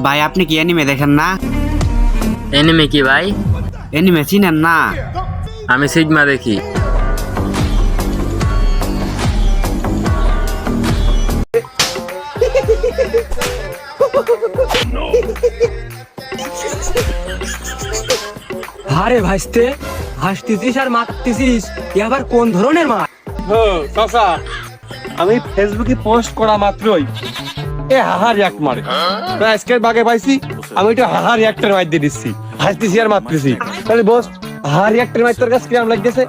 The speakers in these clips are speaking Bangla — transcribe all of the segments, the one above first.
ভাই আপনি কি অ্যানিমে দেখেন না? এনিমে কি ভাই? অ্যানিমে চিনেন না? আমি সিগমা দেখি। আরে ভাইস্তে হাসতেছিস আর মারতেছিস এ আবার কোন ধরনের মার? চাচা আমি ফেসবুকে পোস্ট করা মাত্রই এ হাহার এক মারে আজকের বাগে পাইছি আমি একটু হাহার একটার মার দিয়ে দিচ্ছি হাসতেছি আর মারতেছি তাহলে বস হাহার একটার মার তোর কাছে কিরম লাগতেছে?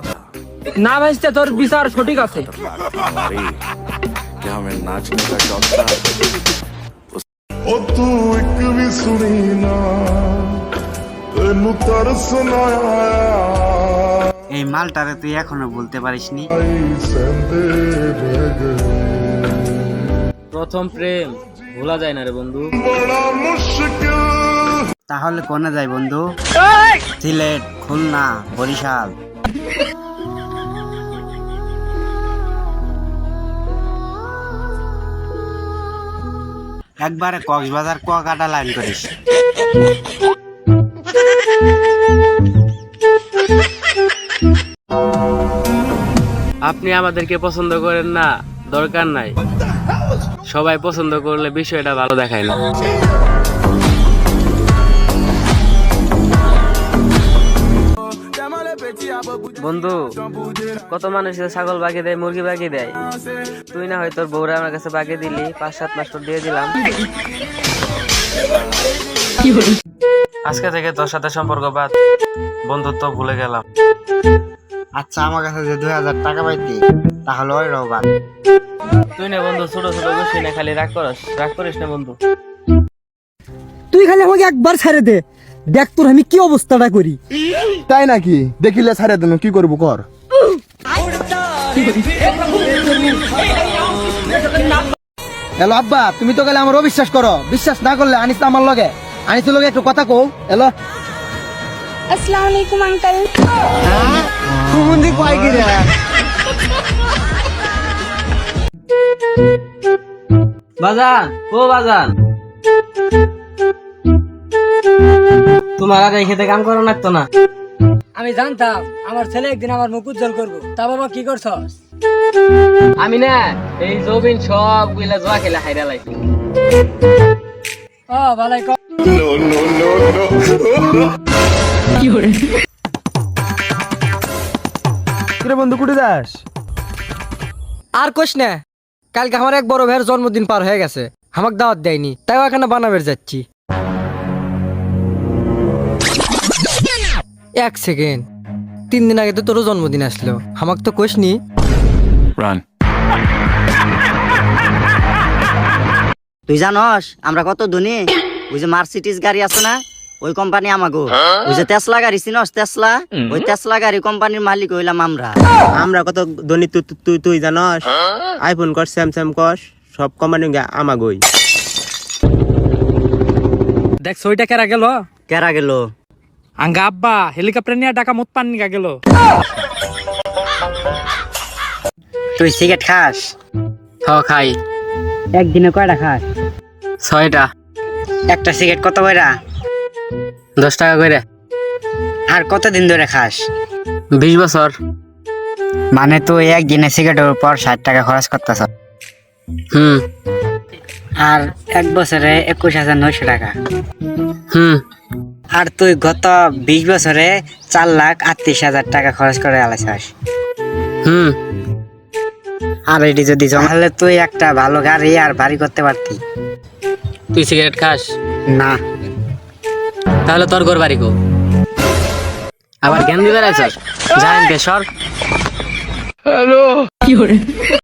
না ভাইস্তে তোর বিচার সঠিক আছে। क्या मैं नाचने का शौक था ओ तू एक भी सुनी ना तेनू तरस ना आया এই মালটারে তুই এখনো বলতে পারিসনি? सेंदे रह गए প্রথম প্রেম ভোলা যায় না রে বন্ধু। बड़ा मुश्किल তাহলে কোনে যাই বন্ধু? সিলেট, খুলনা, বরিশাল। একবারে কক্সবাজার কুয়াকাটা লাইন করিস। আপনি আমাদেরকে পছন্দ করেন না, দরকার নাই। সবাই পছন্দ করলে বিষয়টা ভালো দেখায় না। বন্ধু, কত মানুষ ছাগল বাগিয়ে দেয়, মুরগি বাগিয়ে দেয়। তুই না হয় তোর বউরা আমার কাছে বাগিয়ে দিলি, 5-7 মাস পর দিয়ে দিলাম। আজকে থেকে তোর সাথে সম্পর্ক বাদ, বন্ধুত্ব ভুলে গেলাম। আচ্ছা আমার কাছে যে 2000 টাকা পাইতি তাহলে ওই রোবাদ। তুই না বন্ধু ছোট ছোট বসে না খালি রাগ করিস না বন্ধু। তুই খালি আমাকে একবার ছেড়ে দে, দেখ তোর আমি কি অবস্থাটা করি। তাই নাকি? দেখিলে ছাড়ে দেন, কি করবো কর। হ্যালো আব্বা, তুমি তো গেলে আমার অবিশ্বাস করো। বিশ্বাস না করলে আনিস আমার লগে, আনিসের লগে একটু কথা কও। হ্যালো अस्सलाम वालेकुम अंकल। কুমুন্দি কয় কি রে? বাজান, ও বাজান, তোমার আর এই খেতে কাম করো লাগতো না? আমি জানতাম আমার ছেলে একদিন আমার মুখ উজ্জ্বল করবো। তা বাবা কি করছস? আমি না এই জবিন সব গুলা জোয়া খেলে হাইরা লাইছি। ও ভালাই কর। কিরে বন্ধু, কুটে যাস? আর কোশ না, কালকে আমার এক বড় ভাইয়ের জন্মদিন পার হয়ে গেছে, আমাকে দাওয়াত দেয়নি, তাই ওখানে বানাবের যাচ্ছি। 1 সেকেন্ড, 3 দিন আগে তো তোর জন্মদিন আসলো, আমাকে তো কোশনি। run তুই জানস আমরা কত ধনী? ওই যে মার্সিডিজ গাড়ি আছে না, ওই কোম্পানি আমাগো। ওই যে টেসলা গাড়ি চিনস? টেসলা, ওই টেসলা গাড়ি কোম্পানির মালিক হইলাম আমরা। আমরা কত ধনী তুই জানস? আইফোন কর, স্যামসাং কর, সব কোম্পানি আমাগোই। দেখ সইটা কেরা গেল? কেরা গেল? আঙ্গা আব্বা হেলিকপ্টার নিয়ে ঢাকা মত পান নিয়ে গেল। তুই সিগারেট খাস? হ খাই। একদিনে কয়টা খাস? 6টা। একটা সিগারেট কত কইরা? 10 টাকা করে। আর কতদিন ধরে খাস? 20 বছর। মানে তুই একদিনে সিগারেটের উপর 60 টাকা খরচ করতেছ? হুম আর 1 বছরে 21,900 টাকা। হুম। আর তুই গত 20 বছরে 4,38,000 টাকা খরচ করে আলাইছাস। হুম। আর এটি যদি জমা হলে তুই একটা ভালো গাড়ি আর বাড়ি করতে পারতি। তুই সিগারেট খাস না। তাহলে তোর ঘর বাড়ি কো? আবার জ্ঞান দিতে রাখছস? জানেন বেসর।